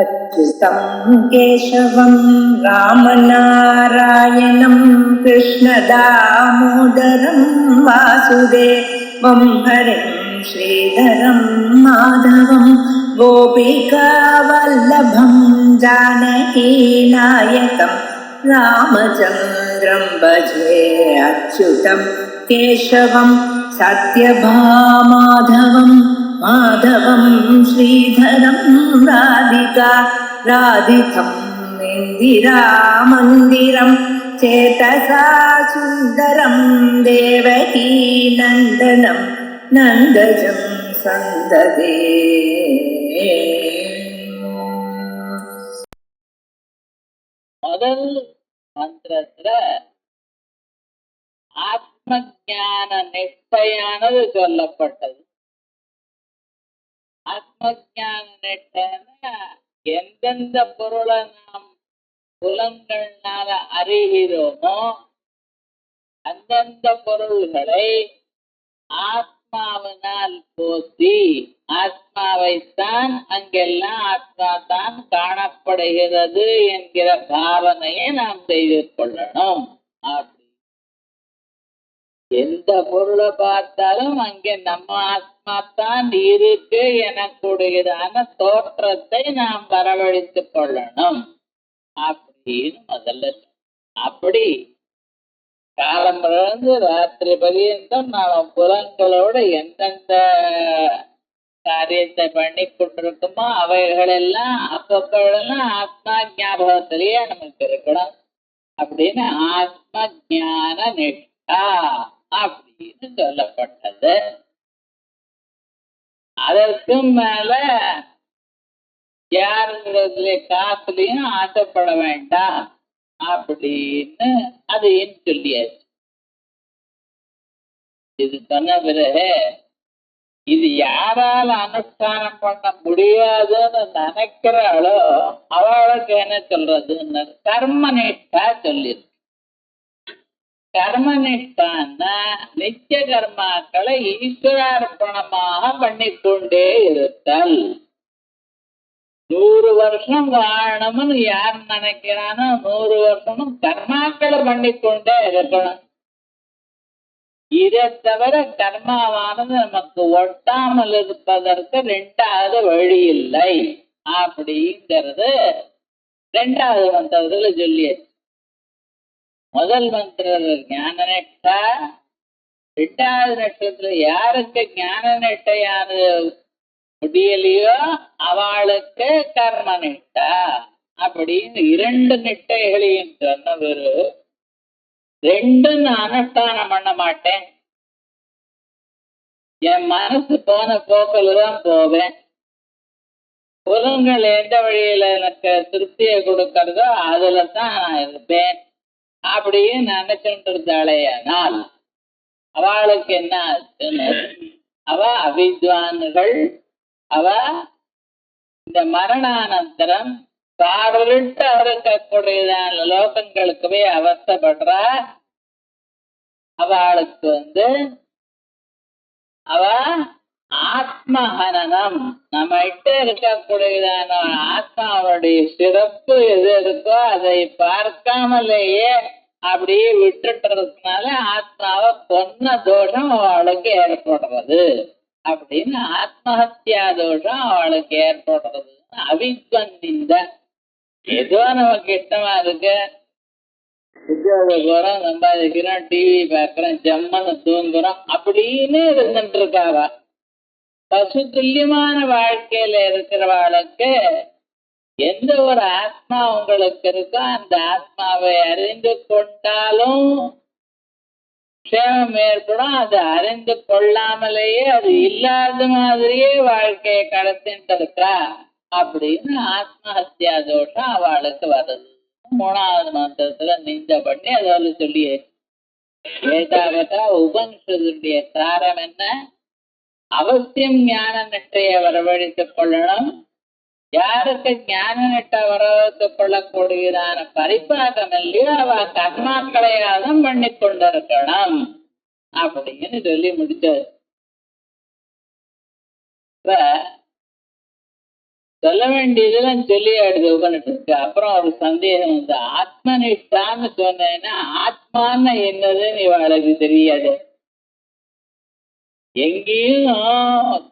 अच्युतं केशवं रामनारायणं कृष्णदामोदरं वासुदेवं हरिं श्रीधरं माधवं गोपिकावल्लभं जानकीनायकं रामचन्द्रं भजे। अच्युतं केशवं सत्यभामाधवं माधवं श्रीधरं राधिका राधितं इन्दिरामन्दिरं चेतसा सुन्दरं देवकी नन्दनं नन्दजं सन्ददे। முதல் மந்திரத்துல ஆத்ம ஞான நிஷ்டையானது சொல்லப்பட்டது. ஆத்ம ஞான நிஷ்டைன்னா எந்தெந்த பொருளை நாம் புலன்கள்னால அறிகிறோமோ அந்தந்த பொருள்களை ஆத்மாவினால் போற்றி ஆத்மாவைத்தான் அங்கெல்லாம் ஆத்மா தான் காணப்படுகிறது என்கிற பாவனையை நாம் செய்து கொள்ளணும். அப்படி எந்த பொருளை பார்த்தாலும் அங்கே நம்ம ஆத்மா தான் இருக்கு எனக்கூடியதான தோற்றத்தை நாம் வரவழைத்துக் கொள்ளணும் அப்படின்னு முதல்ல. அப்படி காலம்பிறந்து ராத்திரி பரியந்தம் நாம் புலன்களோட எந்தெந்த காரியத்தை பண்ணி கொண்டிருக்குமோ அவைகளெல்லாம் அப்பப்பெல்லாம் ஆத்மா ஞாபகத்திலேயே நமக்கு இருக்கணும் அப்படின்னு ஆத்ம ஞான நிஷ்டா அப்படின்னு சொல்லப்பட்டது. அதற்கும் மேல யாருங்கிறதுல காசுலையும் ஆசைப்பட வேண்டாம் அப்படின்னு அதையும் சொல்லியாச்சு. இது சொன்ன பிறகு இது யாரால அனுஷ்டானம் பண்ண முடியாதுன்னு நினைக்கிறாளோ அவளுக்கு என்ன சொல்றதுன்னு கர்மநிஷ்டா சொல்லிருக்கு. கர்மநிஷ்டான்னா நித்திய கர்மாக்களை ஈஸ்வரார்ப்பணமாக பண்ணிக்கொண்டே இருத்தல். 100 வருஷம் வாழணும்னு யார் நினைக்கிறானோ 100 வருஷமும் கர்மாக்களை பண்ணிக்கொண்டே இருக்கணும். இதை தவிர கர்மாவானது நமக்கு ஒட்டாமல் இருப்பதற்கு 2வது வழி இல்லை அப்படிங்கிறது 2வது மந்திரத்துல சொல்லியாச்சு. முதல் மந்திர ஞான நிஷ்டா, 2வது நட்சத்திர யாருக்கு ஞான நிஷ்டையானது முடியலையோ அவளுக்கு கர்ம நிஷ்டா அப்படின்னு 2 நிஷ்டைகளையும் சொன்னவர் 2 நான் அனுஷ்டானம் பண்ண மாட்டேன், என் மனசு போன போக்கில் தான் போவேன், புலன்கள் எந்த வழியில எனக்கு திருப்தியை கொடுக்கறதோ அதுல தான் நான் இருப்பேன் அப்படின்னு நினைச்சுட்டு இருந்தாலேயானால் அவளுக்கு என்ன ஆச்சுன்னு, அவ அவித்வான்கள், அவ இந்த மரணானந்தரம் காரிட்டு இருக்கக்கூடியதான லோகங்களுக்குவே அவஸ்தப்படுறா. அவளுக்கு அவ ஆத்மஹனனம் நம்மகிட்ட இருக்கக்கூடியதான ஆத்மாவுடைய சிறப்பு எது இருக்கோ அதை பார்க்காமலேயே அப்படியே விட்டுட்டுறதுனால ஆத்மாவை கொன்ன தோஷம் அவளுக்கு ஏற்படுறது அப்படின்னு ஆத்மஹத்யா தோஷம் அவளுக்கு ஏற்படுறது. அவித்வந்திந்த ஏதோ நமக்கு இஷ்டமா இருக்கு, உத்தியோக போறோம், சம்பாதிக்கிறோம், டிவி பார்க்கிறோம், ஜம்மன்னு தூங்குறோம் அப்படின்னு இருந்துட்டு இருக்காவா. பசு துல்லியமான வாழ்க்கையில இருக்கிறவாளுக்கு எந்த ஒரு ஆத்மா உங்களுக்கு இருக்கோ அந்த ஆத்மாவை அறிந்து கொண்டாலும் க்ஷேமம் ஏற்படும், அது அறிந்து கொள்ளாமலேயே அது இல்லாத மாதிரியே வாழ்க்கையை கடத்திட்டு இருக்கா அப்படின்னு ஆத்மஹத்யா தோஷம் அவளுக்கு வருது. 3வது மந்திரத்துல நிந்த பண்ணி அதோட சொல்லியே ஏதாகட்டா உபனிஷத்துடைய சாரம் என்ன, அவசியம் ஞான நிஷ்டையை வரவழைத்துக் கொள்ளணும். யாருக்கு ஞான நிஷ்டை வரவழைத்துக் கொள்ளக்கூடியதான பரிபாகம் இல்லையோ அவ கர்மாக்களையாதான் பண்ணி கொண்டிருக்கணும் அப்படின்னு சொல்லி முடிச்சாரு. இப்ப சொல்ல வேண்டியதெல்லாம் சொல்லி எடுத்து உட்காந்துட்டு அப்புறம் ஒரு சந்தேகம் வந்து ஆத்மனிஷ்டான்னு சொன்னேன்னா ஆத்மான்னு என்னதுன்னு இவளுக்கு தெரியாது. எங்கேயும்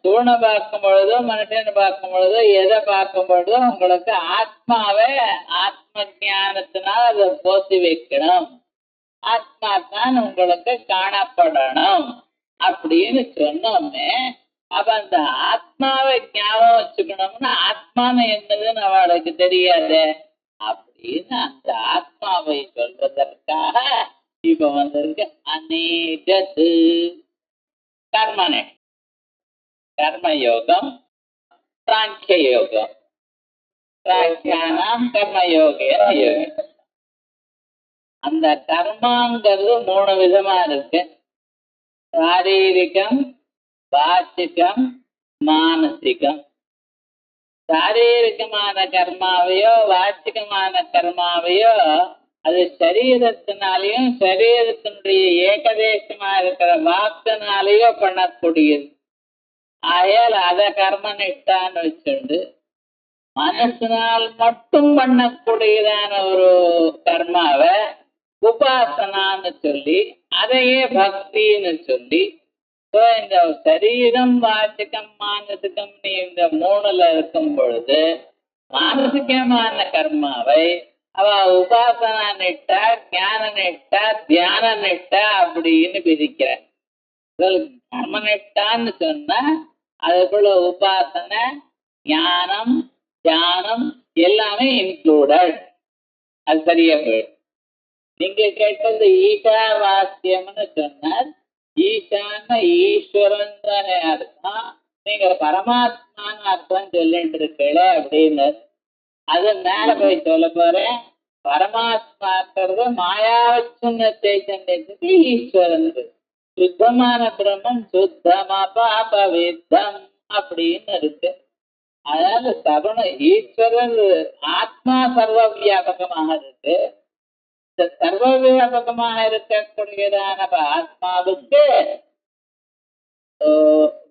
தூணை பார்க்கும் பொழுதோ மனுஷனை பார்க்கும் பொழுதோ எதை பார்க்கும் பொழுதோ உங்களுக்கு ஆத்மாவை ஆத்ம ஞானத்தினால் அதை போத்தி வைக்கணும், ஆத்மா தான் உங்களுக்கு காணப்படணும் அப்படின்னு சொன்னோமே. அப்ப அந்த ஆத்மாவை ஞாபகம் வச்சுக்கணும்னா ஆத்மான்னு என்னதுன்னு அவளுக்கு தெரியாது. அப்படின்னு அந்த ஆத்மாவை சொல்வதற்காக இப்ப வந்திருக்கு அநேகத்து கர்மனே கர்மயோகம் சாங்கிய யோகம். சாங்கியானாம் கர்மயோகே யோகம். அந்த கர்மாங்கிறது 3 விதமா இருக்கு. சாரீரிகம், வாச்சிகம், மானசிகம். சாரீரிகமான கர்மாவையோ வாச்சிகமான கர்மாவையோ அது சரீரத்தினாலேயும் சரீரத்தினுடைய ஏகதேசமா இருக்கிற வாக்கினாலேயோ பண்ணக்கூடியது. ஆயால் அதை கர்மனிஷ்டான்னு வச்சுண்டு மனசினால் மட்டும் பண்ணக்கூடியதான ஒரு கர்மாவை உபாசனான்னு சொல்லி அதையே பக்தின்னு சொல்லி இந்த சரீரம் வாச்சிகம் மானசிகம் இந்த 3ல இருக்கும் பொழுது மானசிகமான கர்மாவை அவ உபாசனா நிட்டா ஞான நிட்டா தியான நிட்டா அப்படின்னு பிரிக்கிற. கர்ம நிட்டான்னு சொன்னா அதுக்குள்ள உபாசனை ஞானம் தியானம் எல்லாமே இன்க்ளூடட். அது சரியா போயிடும். நீங்க கேட்டது ஈஷா வாக்கியம்னு சொன்னார். ஈஷான்னு ஈஸ்வரன் தானே அர்த்தம். நீங்க பரமாத்மான்னு அர்த்தம் சொல்லிட்டு இருக்கல அப்படின்னு அது மேல போய் சொல்ல போறேன். பரமாத்மாக்கிறது மாயாவச்சுன்ன சைத்தன்யத்துக்கு ஈஸ்வரன். சுத்தமான பிரம்மம் சுத்தமா பவித்தம் அப்படின்னு இருக்கு. அதனால சகுண ஈஸ்வரர் ஆத்மா சர்வ வியாபகமாக இருக்கு. இந்த சர்வ வியாபகமாக இருக்கக்கூடியதான ஆத்மாவுக்கு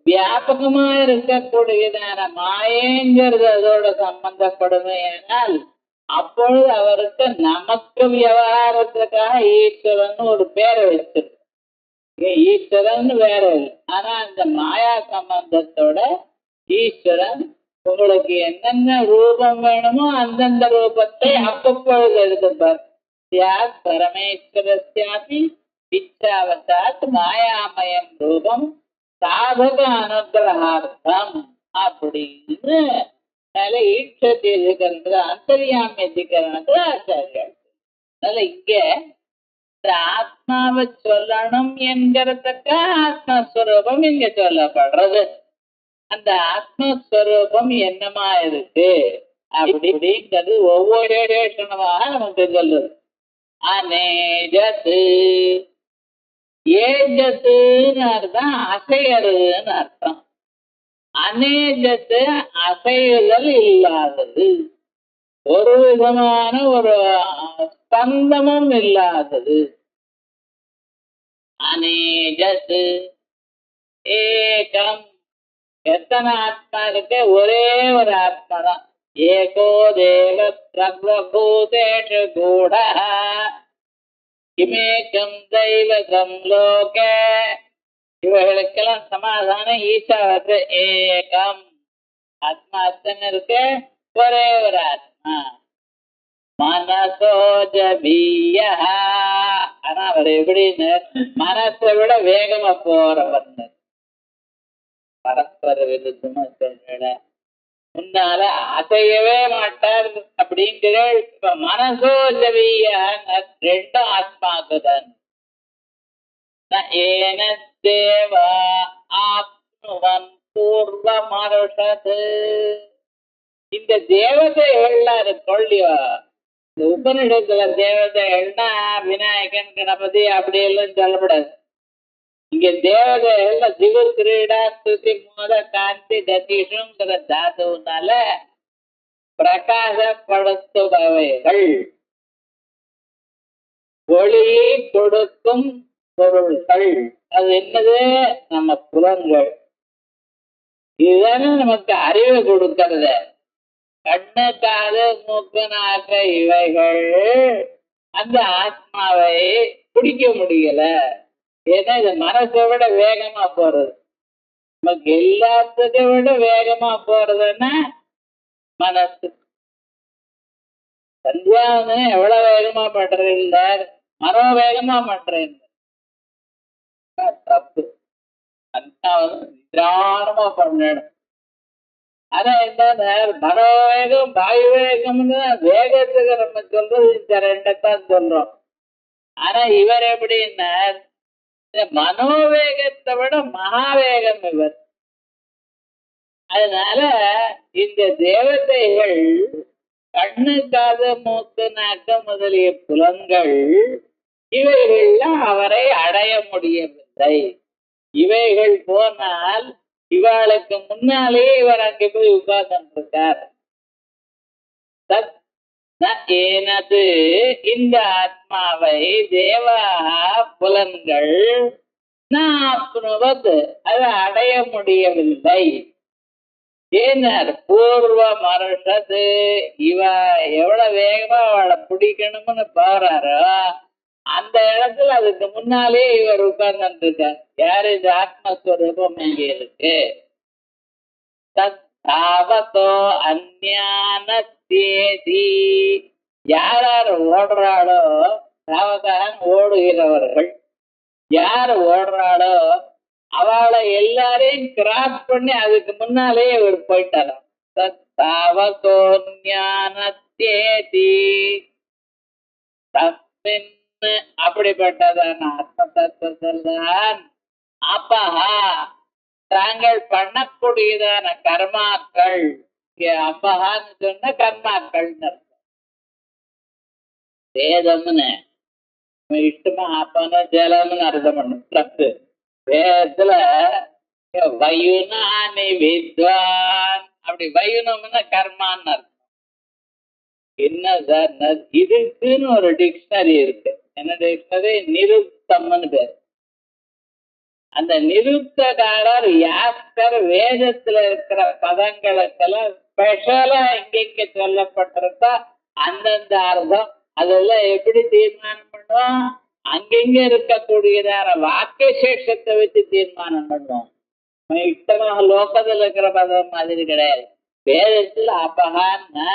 வியாபகமா இருக்கக்கூடியதான மாயங்கிறது அதோட சம்பந்தப்படுமே. ஆனால் அப்பொழுது அவருக்கு நமக்கு விவகாரத்துக்காக ஈஸ்வரன் ஒரு பேரை வச்சிருக்கு. ஈஸ்வரன் வேற இல்லை. ஆனா அந்த மாயா சம்பந்தத்தோட ஈஸ்வரன் உங்களுக்கு என்னென்ன ரூபம் வேணுமோ அந்தந்த ரூபத்தை அப்பப்பொழுது எடுத்துப்பார். பரமேஸ்வரஸ்யாபி இச்சாவதாத் மாயாமயம் ரூபம் சாதக அனுகிரகார்த்தம் அப்படின்னு ஈட்சத்திருக்கிறது அந்தரியாமியதிகரணத்துல ஆச்சாரியா. அதனால இங்க இந்த ஆத்மாவை சொல்லணும் என்கிறதுக்க ஆத்மஸ்வரூபம் இங்க சொல்லப்படுறது. அந்த ஆத்மஸ்வரூபம் என்னமா இருக்கு அப்படிங்கிறது ஒவ்வொரு சேஷனமாக நமக்கு சொல்லுது. அநேஜத்து ஏஜத்துன்னு அர்த்தம் அசையறதுன்னு அர்த்தம். அநேஜத்து அசையுதல் இல்லாதது, ஒரு விதமான ஒரு ஸ்பந்தமும் இல்லாதது. அநேஜத்து ஏகம். எத்தனை ஆத்மா இருக்கு? ஒரே ஒரு ஆத்மா தான். ஏகோ தேவ சர்வபூதேஷு கூடஹ கிமேகம் தெய்வதம் லோக. இவர்களுக்கெல்லாம் சமாதானம் ஈசாவது ஏகம். ஆத்மா அத்தனை இருக்கு, ஒரே ஒரு ஆத்மா. மனசோஜபீய. ஆனா அவர் எப்படின்னு மனசை விட வேகமா போறவர். பரஸ்பர விருத்தமா சொல்ற முன்னால அசையவே மாட்டார் அப்படிங்கிற. இப்ப மனசோஜவிய 2 ஆத்மாக்குதான். ஏன தேவா ஆத்மவன் பூர்வ மருஷது. இந்த தேவதைகள்லாம் இருக்கொள்ளியோ, இந்த உபநிடத்துல தேவதைகள்னா விநாயகன் கணபதி அப்படி எல்லாம் சொல்லப்படாது. இங்க தேவதைகள்ல திவு கிரீடா ஸ்துதி மோத காந்தி ததீஷுங்கிற தாதுனால பிரகாசப்படுத்துபவைகள், ஒளியை கொடுக்கும் பொருள்கள். அது என்னது? நம்ம புலன்கள். இதுதானே நமக்கு அறிவு கொடுக்கறது. கண்ணு காது மூக்கு நாக்கு இவைகள் அந்த ஆத்மாவை பிடிக்க முடியல. ஏன்னா இது மனசை விட வேகமா போறது. நமக்கு எல்லாத்துக்கும் விட வேகமா போறதுன்னா மனசு. சந்தியாவந்தனம் எவ்வளவு வேகமா பண்றீங்க, மனோவேகமா பண்றேன். தப்பு. சந்தியாவந்தனம் நிதானமா பண்ணணும். ஆனா என்ன, மனோவேகம் வாயுவேகம்னு வேகத்துக்கு நம்ம சொல்றது இந்த ரெண்டத்தான் சொல்றோம். ஆனா இவர் எப்படின்னா மனோவேகத்தை விட மகாவேகம் இவர். அதனால இந்த தேவதைகள் கண்ணு காது மூக்கு நாக்கு முதலிய புலன்கள் இவைகள்லாம் அவரை அடைய முடியவில்லை. இவைகள் போனால் இவளுக்கு முன்னாலே இவர் அங்கே போய் உட்கார்ந்திருக்கார். எனது இந்த ஆத்மாவை தேவா புலன்கள் அதை அடைய முடியவில்லை. ஏனர் பூர்வ மருஷது இவ எவ்வளவு வேகமா அவளை பிடிக்கணும்னு போறாரோ அந்த இடத்துல அதுக்கு முன்னாலே இவர் உட்கார்ந்து இருக்கார். யாரு? இந்த ஆத்மஸ்வரூபம் இங்க இருக்கு. தத்தாவதோ அஞ்ஞான தேதி. யார் யார் ஓடுறாளோ தாவதான் ஓடுகிறவர்கள். யார் ஓடுறாளோ அவளை எல்லாரையும் கிராஸ் பண்ணி அதுக்கு முன்னாலே இவர் போயிட்டாராம். தத்தாவதோ ஞான தேதி தஸ்மின். அப்படிப்பட்டதான ஆத்ம தத்துவத்தான் அப்பஹா தாங்கள் பண்ணக்கூடியதான கர்மாக்கள். அப்பஹான்னு சொன்ன கர்மாக்கள் வேதம்னு இஷ்டமா அப்பன ஜலம்னு அர்த்தம் பண்ணும். தப்பு. வேதத்துல வயுனானி வித்வான். அப்படி வயுனம்னா கர்மான்னு அர்த்தம். என்ன சார், இதுக்குன்னு ஒரு டிக்ஷனரி இருக்கு. என்ன டிக்ஷனரி? நிருப்தம்னு பேர். அந்த நிருப்தகாரர் யாஸ்கர் வேதத்துல இருக்கிற பதங்களுக்கெல்லாம் ஸ்பெஷலா இங்க சொல்லப்பட்டிருக்கா அந்தந்த அர்த்தம். அதெல்லாம் எப்படி தீர்மானம் பண்ணுவோம்? அங்கங்க இருக்கக்கூடியதான வாக்கிய சேஷத்தை வச்சு தீர்மானம் பண்ணுவோம். இத்தனை லோகத்துல இருக்கிற பதம் மாதிரி கிடையாது. வேதத்துல அப்பகான்னா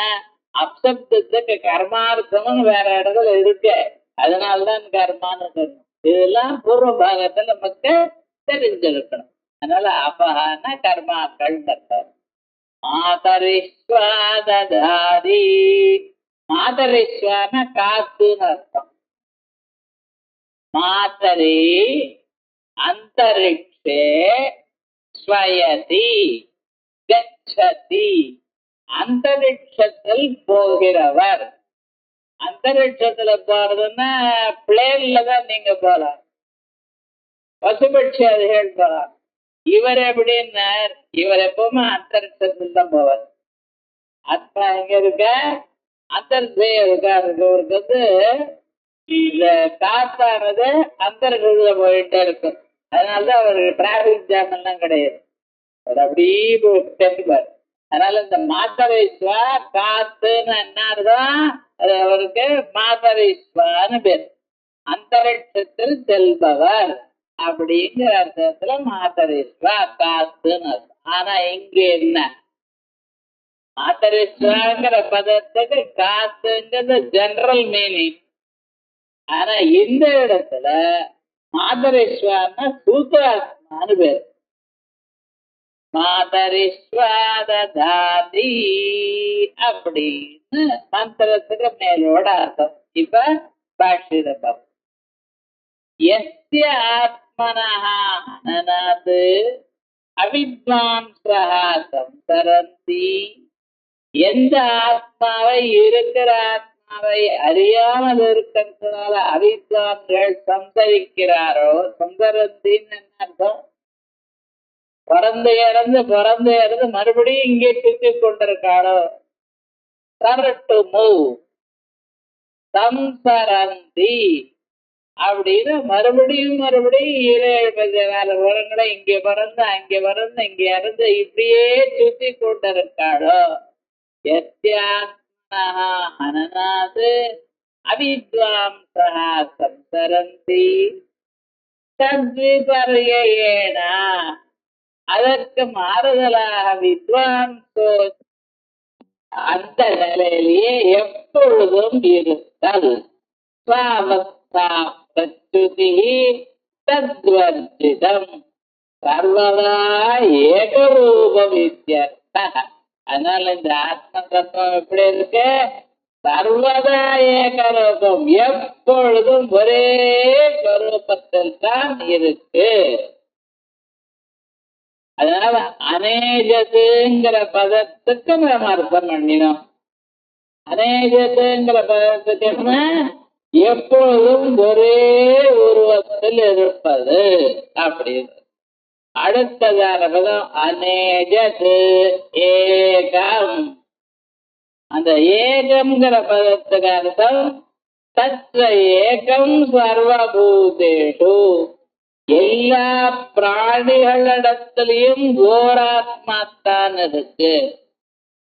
அப்சப்தத்துக்கு கர்மார்த்தம்னு வேற இடத்துல இருக்கு. அதனாலதான் கர்மான்னு சொல்லணும். இதெல்லாம் பூர்வ பாகத்துல நமக்கு தெரிஞ்சிருக்கணும். அதனால அப்பகான்னா கர்மாக்கள் அர்த்தம். மாதரிஸ்வாதி. மாதரிஸ்வான காத்துன்னு அர்த்தம். மாதரி அந்தரிக்ஷே ஸ்வயதி கச்சதி. அந்தரிக்ஷத்தில் போகிறவர். அந்தரிக்ஷத்துல போறதுன்னா பிளேன்ல தான் நீங்க போலாம். பசுபட்சி அதிகள் போலாம். இவர் எப்படின்னா இவர் எப்பவுமே அந்தரிக்ஷத்தில் தான் போவார். ஆத்மா எங்க இருக்க? அந்தர்தே இருக்காரு. இவருக்கு இந்த காத்தானது அந்தரிக்ஷத்துல போயிட்டே இருக்கும். அதனாலதான் அவருக்கு டிராபிக் ஜாம் எல்லாம் கிடையாது. அவர் அப்படியே தெரிஞ்சுப்பார். அதனால இந்த மாதரீஸ்வா காத்துன்னு என்ன அர்த்தம்? அது அவருக்கு மாதரீஸ்வான்னு பேர். அந்தரிக்ஷத்தில் செல்பவர் அப்படிங்கிற அர்த்தத்துல மாதரீஸ்வா காத்துன்னு அர்த்தம். ஆனா இங்க என்ன? மாதரீஸ்வாங்கிற பதத்துக்கு காத்துங்கிறது ஜெனரல் மீனிங். ஆனா இந்த இடத்துல மாதரீஸ்வான்னா சூத்திராத்மான்னு பேர். மாதரிஸ்வாதி அப்படின்னு மந்திரத்துக்கு மேலோட அர்த்தம். இப்ப பாஷிதம். எஸ்ய ஆத்மனஹானது அவித்வான்ஸா சம்சரந்தி. எந்த ஆத்மாவை இருக்கிற ஆத்மாவை அறியாமல் இருக்கிறதுனால அவித்வான்கள் சம்சரிக்கிறாரோ. சம்சரந்தின்னு என்ன அர்த்தம்? பிறந்து இறந்து மறுபடியும் இங்கே சுத்தி கொண்டிருக்காளோ. சரட்டு மூவ் சம்சரந்தி அப்படின்னு மறுபடியும் 7-7 வருடங்களை இங்கே பிறந்து அங்கே இறந்து இப்படியே சுத்தி கொண்டிருக்காளோ. யஸ்யாத்மனः ஹனனாத் அவித்வாம்சः சம்சரந்தி தத்விபர்யேண. அதற்கு மாறுதலாக வித்வாம்சோ அந்த நிலையிலேயே எப்பொழுதும் இருத்தல். ஸ்வாவஸ்தா பிரச்சுதி தத்வர்ஜிதம் சர்வதா ஏகரூபம் இத்யர்த்தः. அதனால இந்த ஆத்ம தத்துவம் எப்படி இருக்கு? சர்வதா ஏகரூபம், எப்பொழுதும் ஒரே ஸ்வரூபத்தில் தான் இருக்கு. அதனால அநேஜத்துங்கிற பதத்துக்கு நம்ம அர்த்தம் பண்ணினோம். அநேஜத்துங்கிற பதத்துக்கு என்ன? எப்பொழுதும் ஒரே உருவத்தில் இருப்பது அப்படின்னு. அடுத்ததான பதம் அநேஜத்து ஏகம். அந்த ஏகம்ங்கிற பதத்துக்கு அர்த்தம் தத்வ ஏகம் சர்வபூதேஷு. எல்லா பிராணிகளிடத்திலையும் ஓராத்மாத்தான் இருக்கு.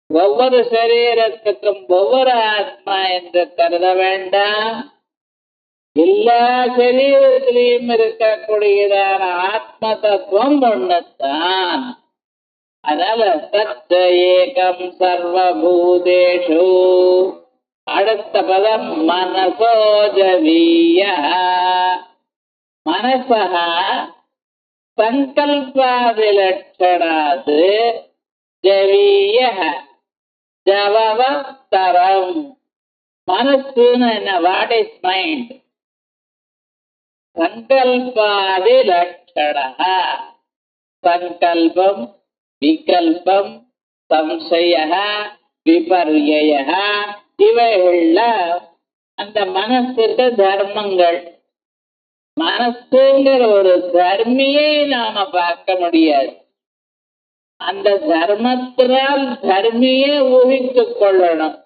ஒவ்வொரு சரீரத்துக்கும் ஒவ்வொரு ஆத்மா என்று கருத வேண்டாம். எல்லா சரீரத்திலையும் இருக்கக்கூடியதான ஆத்ம தத்துவம் ஒண்ணுத்தான். அதனால தத் ஏகம் சர்வபூதேஷு. அடுத்த பதம் மனசோஜவீய. மனசः சங்கல்பாதிலட்சணாத் ஜவீயः ஜவவத்தரம். மனசுன்னு என்ன? What is mind? சங்கல்பாதிலட்சணः. சங்கல்பம், விகல்பம், சம்சயः, விபர்யயः இவைகள்லாம் அந்த மனசுக்கு தர்மங்கள். மனசுங்கிற ஒரு தர்மியை நாம பார்க்க முடியாது. அந்த தர்மத்தினால் தர்மியை ஊகித்துக் கொள்ளணும்.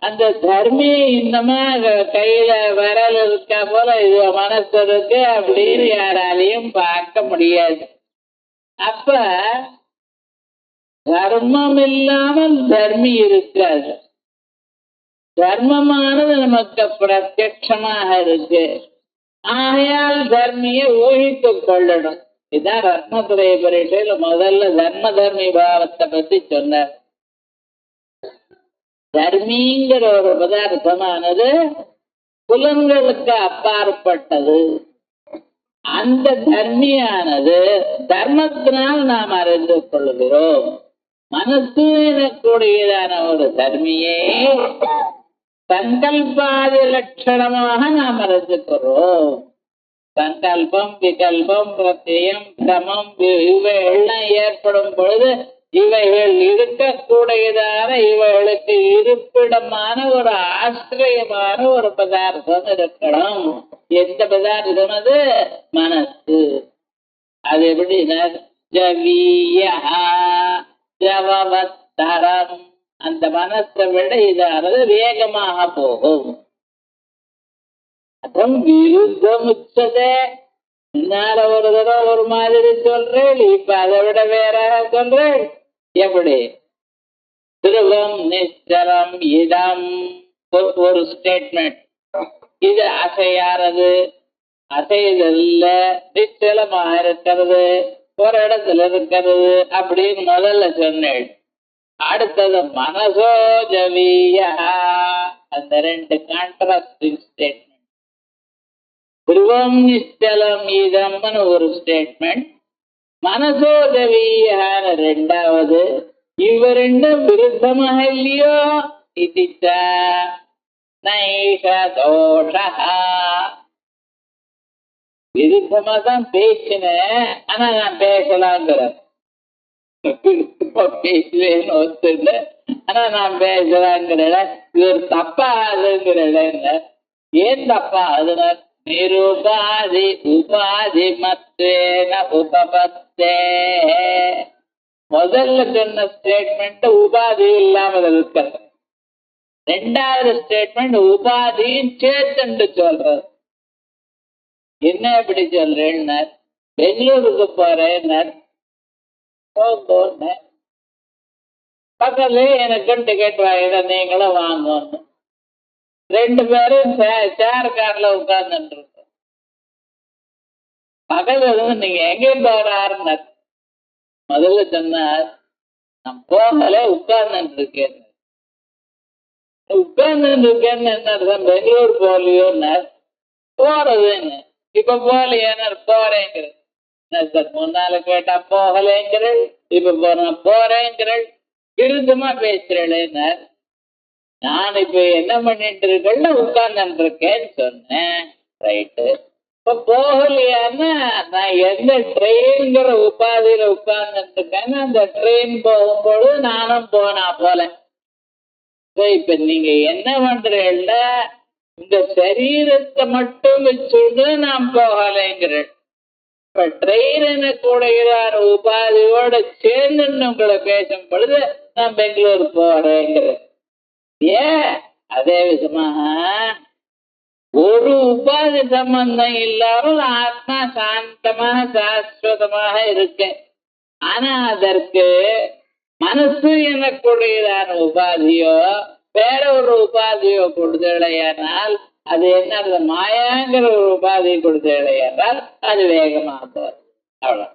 அந்த தர்மியை இன்னமா கையில விரல் இருக்க போல இது மனசு இருக்கு அப்படின்னு யாராலையும் பார்க்க முடியாது. அப்ப தர்மம் இல்லாமல் தர்மி இருக்காது. தர்மமானது நமக்கு பிரத்யட்சமாக இருக்கு. ஆகையால் தர்மியை ஊகித்துக் கொள்ளணும். இதான் ரத்னத்துறை பரீட்சையில முதல்ல தர்ம தர்மி பாவத்தை பத்தி சொன்னார். தர்மிங்கிற ஒரு பதார்த்தமானது புலன்களுக்கு அப்பாற்பட்டது. அந்த தர்மியானது தர்மத்தினால் நாம் அறிந்து கொள்கிறோம். மனசு எனக்கூடியதான ஒரு தர்மியை சங்கல்பாதி லட்சணமாக நாம் அறிஞ்சுக்கிறோம். சங்கல்பம், விகல்பம், பிரத்யம், கிரமம் இவைகள்லாம் ஏற்படும் பொழுது இவைகள் இருக்கக்கூடியதான இவைகளுக்கு இருப்பிடமான ஒரு ஆசிரியமான ஒரு பதார்த்தம் இருக்கணும். எந்த பதார்த்தம்? அது மனசு. அது எப்படின்னா ஜவீயா ஜவவத்தரம். அந்த மனசை விட இதானது வேகமாக போகும். அதுவும் விருத்தம் உச்சதே. முன்னால ஒரு தடவை ஒரு மாதிரி சொல்றேன், இப்ப அதை விட வேற சொல்றேன். எப்படி? திருவம் நிச்சலம் இடம் ஒரு ஸ்டேட்மெண்ட். இது அசையாறது, அசைதல்ல, நிச்சலமாக இருக்கிறது, ஒரு இடத்துல இருக்கிறது அப்படின்னு முதல்ல சொன்னேன். அடுத்தது மனசோஜவீய. அந்த ரெண்டு கான்ட்ராஸ்டிங் ஸ்டேட்மெண்ட். திருவம் நிச்சலம் இதம்னு ஒரு ஸ்டேட்மெண்ட், மனசோஜவீயான ரெண்டாவது. இவ ரெண்டும் விருத்தமாக இல்லையோ? இதிச்ச நைஷ தோஷா. விருத்தமா தான் பேசினேன், ஆனா நான் பேசலாங்கிறேன். பேசுவேன்னு ஒத்துங்க, ஆனா நான் பேசலாங்கிறேன். இது ஒரு தப்பா ஆகுதுங்கிறேன். ஏன் தப்பா ஆகுதுன்னா நிருபாதி உபாதி மத்தேன உபபத்தே. முதல்ல சொன்ன ஸ்டேட்மெண்ட் உபாதி இல்லாமல் இருக்கிறது. ரெண்டாவது ஸ்டேட்மெண்ட் உபாதியும் சேர்த்து சொல்றது. என்ன எப்படி சொல்றேன்னு, பெங்களூருக்கு போறேன்னு பக்கத்துல எனக்கும் டிக்கெட் வாங்கிட நீங்களும் வாங்கன்னு 2 பேரும் சேர் கார்ல உட்கார்ந்துட்டு இருக்கோம். பக்கத்துல நீங்க எங்க போறாருன்னு முதல்ல சொன்னார், நான் போகல உட்கார்ந்துட்டு இருக்கேன். உட்கார்ந்துட்டு இருக்கேன்னு என்ன அர்த்தம்? பெங்களூர் போகலையோன்னு. போறதுன்னு இப்ப போகலையான்னு போறேங்கிறது. முன்னால கேட்டா போகலைங்கிறள், இப்ப போனா போறேங்கிறள், விருத்தமா பேசுறேன்னு. நான் இப்ப என்ன பண்ணிட்டு இருக்கேன்னு உட்கார்ந்துட்டு இருக்கேன்னு சொன்னேன். ரைட்டு. இப்ப போகலையான்னா நான் எந்த ட்ரெயின்ங்கிற உபாதியில உட்கார்ந்துட்டு இருக்கேன்னு அந்த ட்ரெயின் போகும்போது நானும் போனா போல. இப்ப நீங்க என்ன பண்றீங்கள, இந்த சரீரத்தை மட்டும் வச்சுட்டு நான் போகலைங்கிறேன். இப்ப ட்ரெயின் கூடையிலான உபாதியோட சேர்ந்து உங்களை பேசும் பொழுது நான் பெங்களூர் போறேங்கிறேன். ஏன் அதே விதமாக ஒரு உபாதி சம்பந்தம் இல்லாமல் ஆத்மா சாந்தமாக சாஸ்வதமாக இருக்கு. ஆனா அதற்கு மனசு எனக்கூடியதான உபாதியோ வேற ஒரு உபாதியோ கொடுத்தலையானால் அது என்ன, மாயாங்கிற ஒரு உபாதி கொடுத்தலையானால் அது வேகமாக போகுது. அவ்வளவு.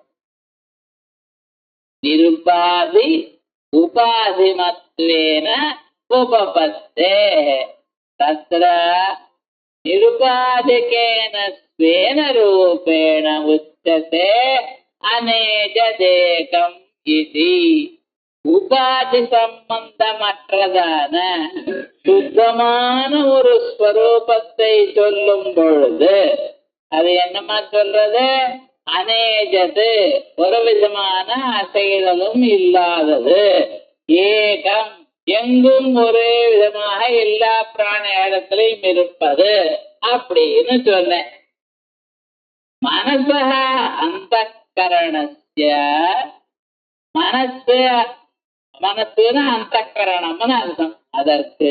நிருபாதி உபாதி மத்வேன உபபத்தே தத்ர நிருபாதிகேன ஸ்வேன ரூபேண உச்சதே அநேஜதேகம் இதி. உபாதி சம்பந்தமற்றதான சுத்தமான ஒரு ஸ்வரூபத்தை சொல்லும் பொழுது அது என்னமா சொல்றது? அநேஜது, ஒரு விதமான அசைதலும் இல்லாதது, ஏகம், எங்கும் ஒரே விதமாக எல்லா பிராணி இடத்திலையும் இருப்பது அப்படின்னு சொன்னேன். மனசா அந்த கரணஸ்ய, மனசுன்னு அந்த கரணம்னு அர்த்தம். அதற்கு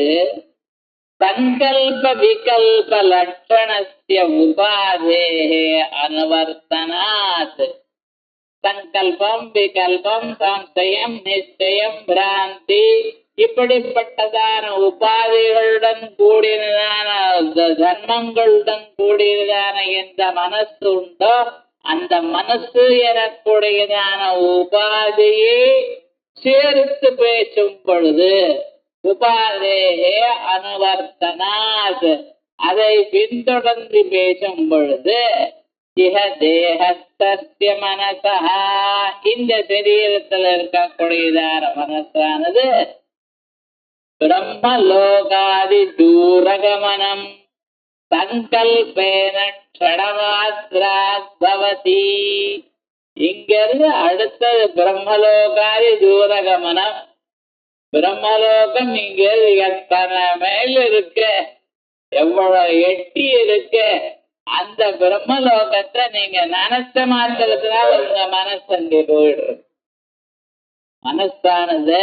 சங்கல்ப விகல்ப லட்சணஸ்ய உபாதே அனுவர்த்தனாத். சங்கல்பம், விகல்பம், சம்சயம், நிச்சயம், பிராந்தி இப்படிப்பட்டதான உபாதிகளுடன் கூடியதான தர்மங்களுடன் கூடியதான எந்த மனசு உண்டோ அந்த மனசு எனக்கூடியதான உபாதியை சேர்த்து பேசும் பொழுது உபாதேகே அனுவர்த்தனாத், அதை பின்தொடர்ந்து பேசும் பொழுது இஹ தேகஸ்தஸ்ய மனசா, இந்த சரீரத்தில் இருக்கக்கூடியதான மனசானது பிரம்மலோகாதி தூரகமனம் சங்கல்பேன க்ஷணமாத்ராத் பவதி. இங்கிருந்து அடுத்தது பிரம்மலோகாதி தூரகமனம். பிரம்மலோகம் இங்க எத்தனை மேல் இருக்கு, எவ்வளவு எட்டி இருக்கு. அந்த பிரம்மலோகத்தை நீங்க நினைச்ச மாத்திரத்தினால உங்க மனசு அங்கே போயிடுறது. மனசானது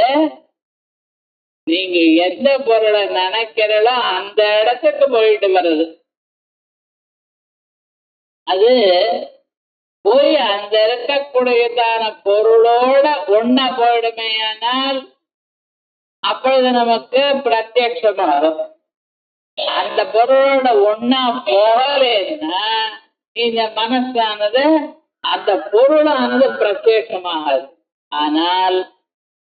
நீங்க எந்த பொருளை நினைக்கிறீங்களோ அந்த இடத்துக்கு போயிட்டு வருது. அது போய் அந்த இருக்கக்கூடியதான பொருளோட ஒன்ன போயிடுமேயானால் அப்பொழுது நமக்கு பிரத்யட்சமாகும். அந்த பொருளோட ஒன்னா போகலன்னா இந்த மனசானது அந்த பொருளானது பிரத்யட்சமாகாது. ஆனால்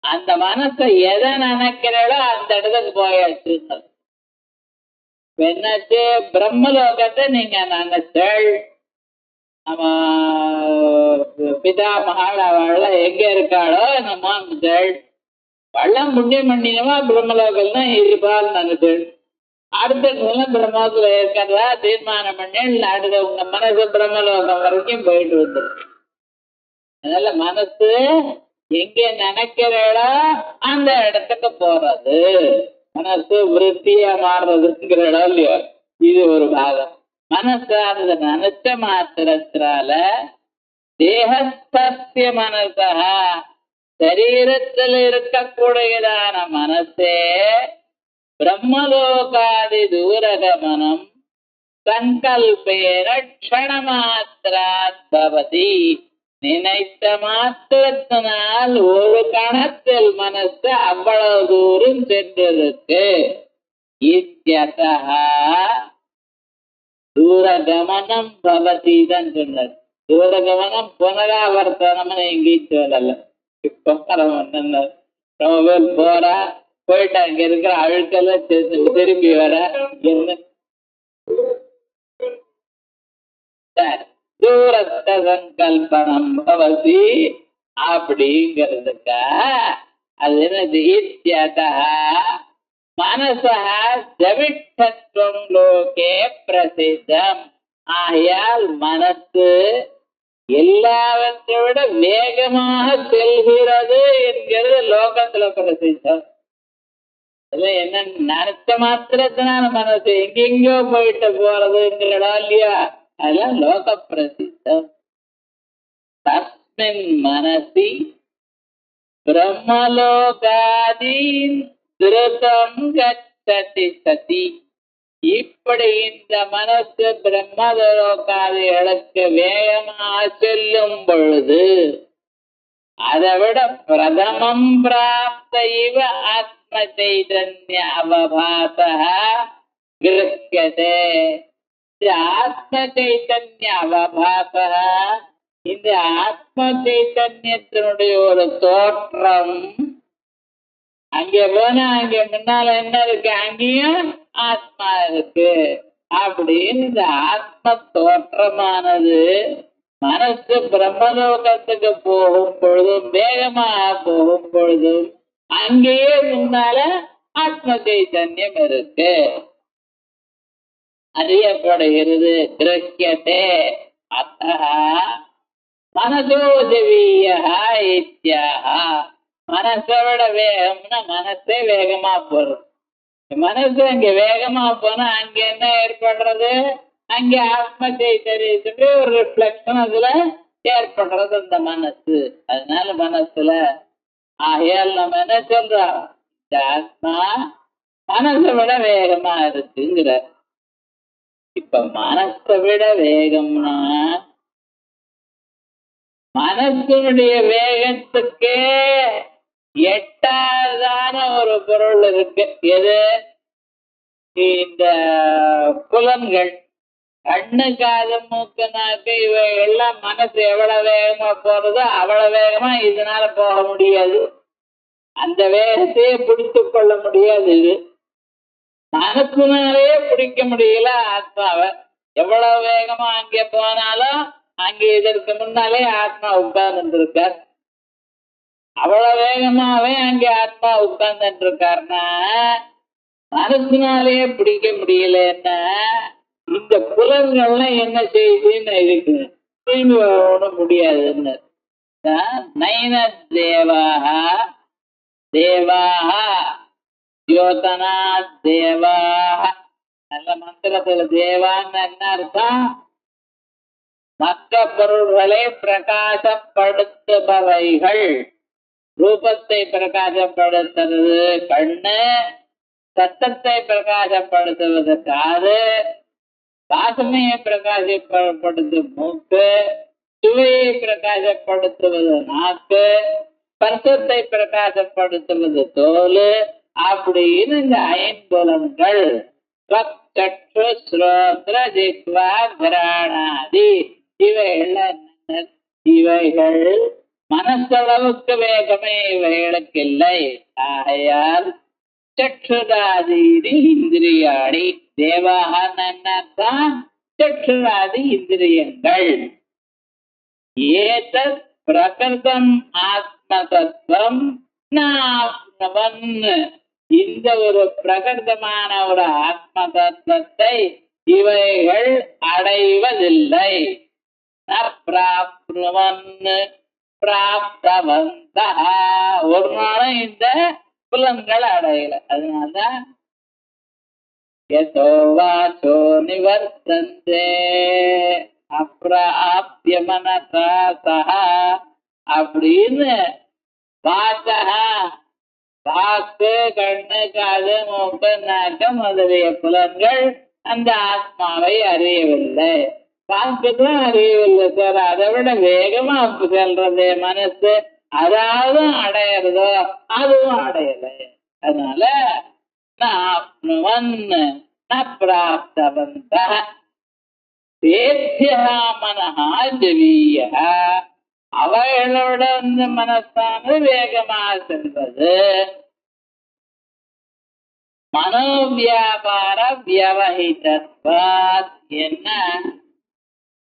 அந்த மனசை எதை நினைக்கிறோ அந்த இடத்துக்கு போயாச்சு. என்னாச்சு, பிரம்மலோகத்தை நீங்க நினைச்சல். நம்ம பிதா மகாள் அவள் எங்க இருக்காளோ நம்ம வள்ளம் புண்ணியம் பண்ணினவா பிரம்மலோகம் தான் இருப்பான்னு நினைச்சல். அடுத்த பிரம்மத்துல இருக்கிறதா தீர்மானம் பண்ணி அடுத்த உங்க மனசு பிரம்மலோகம் வரைக்கும் போயிட்டு வந்துருக்கு. அதனால மனசு எங்க நினைக்கிறீளோ அந்த இடத்துக்கு போறது. மனசு விருத்தியா மாறுறதுங்கிற இடம் இல்லையோ, இது ஒரு பாகம். மனசானது நினைச்ச மாத்திரத்தினால தேகஸ்திய மனசா, சரீரத்தில் இருக்கக்கூடியதான மனசே பிரம்மலோகாதி தூரகமனம் சங்கல்பேன க்ஷணமாத்ராத் பவதி. நினைத்த மாத்திரத்தினால் ஒரு கணத்தில் மனசு அவ்வளவு தூரம் சென்றிருக்கு. இத்யதா தூரகமனம் பவதி தான் சொன்னார். தூரகமனம் புனராவர்த்தனம்னு எங்கேயும் சொல்லல. இப்ப ரொம்ப பேர் போறா, போயிட்டு அங்க இருக்கிற அழுக்கெல்லாம் திரும்பி வர என்ன தூரத்த சங்கல்பனம் பவதி அப்படிங்கிறதுக்கா அது என்னது? இத்யதா மனசா ஜவிட்டத்வம் லோகே பிரசித்தம். ஆகையால் மனசு எல்லாவற்றை விட வேகமாக செல்கிறது என்கிறது லோகத்துல பிரசித்தம். அதுல என்ன நினைச்ச மாத்திரத்தினால மனசு எங்கெங்கோ போயிட்டு போறதுங்கிறடா இல்லையா, அதெல்லாம் லோக பிரசித்தம். தஸ்மின் மனசி பிரம்மலோகாதீன் திருதம் கச்சதி சதி. இப்படி இந்த மனசு பிரம்மலோகாதிகளுக்கு வேகமாக செல்லும் பொழுது அதை விட பிரதமம் பிராப்த இவ ஆத்ம சைதன்ய அவபாச கிருஷ்யதே. ஆத்ம சைதன்ய அவபாச, இந்த ஆத்ம சைதன்யத்தினுடைய ஒரு தோற்றம். அங்க போனா அங்க முன்னால என்ன இருக்கு? அங்கேயும் ஆத்மா இருக்கு அப்படின்னு இந்த ஆத்ம தோற்றமானது மனசு பிரம்மலோகத்துக்கு போகும் பொழுதும் வேகமாக போகும் பொழுதும் அங்கேயே முன்னால ஆத்ம சைதன்யம் இருக்கு, அறியப்படுகிறது. கிரஹ்யதே அத்தஹ மனசோஜவீயா இத்யாஹ. மனசை விட வேகம்னா மனசே வேகமா போறது. மனசு அங்க வேகமா போனா அங்க என்ன ஏற்படுறது? அங்க ஆத்ம சைத்தன்யத்துக்கு ஒரு ரிஃப்ளெக்ஷன் அதுல ஏற்படுறது அந்த மனசு. அதனால மனசுல ஆகையால் நம்ம என்ன சொல்றோம்? இந்த ஆத்மா மனசை விட வேகமா இருக்குங்கிற. இப்ப மனசை விட வேகம்னா மனசுடைய வேகத்துக்கே எட்டாவதான ஒரு பொருள் இருக்கு. எது? இந்த புலன்கள், கண்ணு, காது, மூக்கு, நாக்கு, இவை எல்லாம் மனசு எவ்வளவு வேகமா போறதோ அவ்வளவு வேகமா இதனால போக முடியாது. அந்த வேகத்தையே பிடித்து கொள்ள முடியாது. இது மனசுனாலேயே பிடிக்க முடியல ஆத்மாவை. எவ்வளவு வேகமா அங்கே போனாலும் அங்கே இதற்கு முன்னாலே ஆத்மா உட்கார்ந்து இருக்கார். அவ்வளவு வேகமாவே அங்கே ஆத்மா உட்கார்ந்து இருக்காருன்னா மனசுனாலேயே பிடிக்க முடியலன்னா இந்த புலன்கள்லாம் என்ன செய்யுதுன்னு இருக்கு, திரும்பி வர முடியாதுன்னு. நைன தேவாக தேவாக ஜோதனா தேவாக. நல்ல மந்திரத்துல தேவான்னு என்ன அர்த்தம்? மற்ற பொருள்களை பிரகாசப்படுத்துபவைகள். ரூபத்தை பிரகாசப்படுத்துறது கண்ணு, சத்தத்தை பிரகாசப்படுத்துவது காது, வாசனையை பிரகாசப்படுத்துவது மூக்கு, சுவையை பிரகாசப்படுத்துவது நாக்கு, ஸ்பர்சத்தை பிரகாசப்படுத்துவது தோல். அப்படின்னு இந்த ஐம்புலன்கள் சக்ஷு ஸ்ரோத்ர ஜிஹ்வா கிராணாதி இவைகள் மனசளவுக்கு வேகமே இவைகளுக்கு இல்லை. ஆகையால் சக்ஷுராதீதி இந்திரியாணி தேவாகத்தான் சக்ஷுராதி இந்திரியங்கள். ஏதத் பிரகிருதம் ஆத்மதத்துவம் நாப்னவன். இந்த ஒரு பிரகிருதமான ஒரு ஆத்ம தத்துவத்தை இவைகள் அடைவதில்லை. ஒரு நாளும் இந்த புலன்கள் அடையல. அதனாலதான் யதோவாசோ நிவர்த்தந்தே அப்ராப்ய மனசா சஹா அப்படின்னு வாசகா, வாக்கு, கண்ணு, காது, மூக்கு, நாக்கு முதலிய புலன்கள் அந்த ஆத்மாவை அறியவில்லை. பார்க்கதான் அறியவில்லை சார். அதை விட வேகமா செல்றது மனசு. அதாவது அடையிறதோ அதுவும் அடையல. அதனால மனஹா ஜவீய, அவைகளோட மனசானது வேகமாக செல்வது. மனோவியாபார வியவஹிதத்வாத், என்ன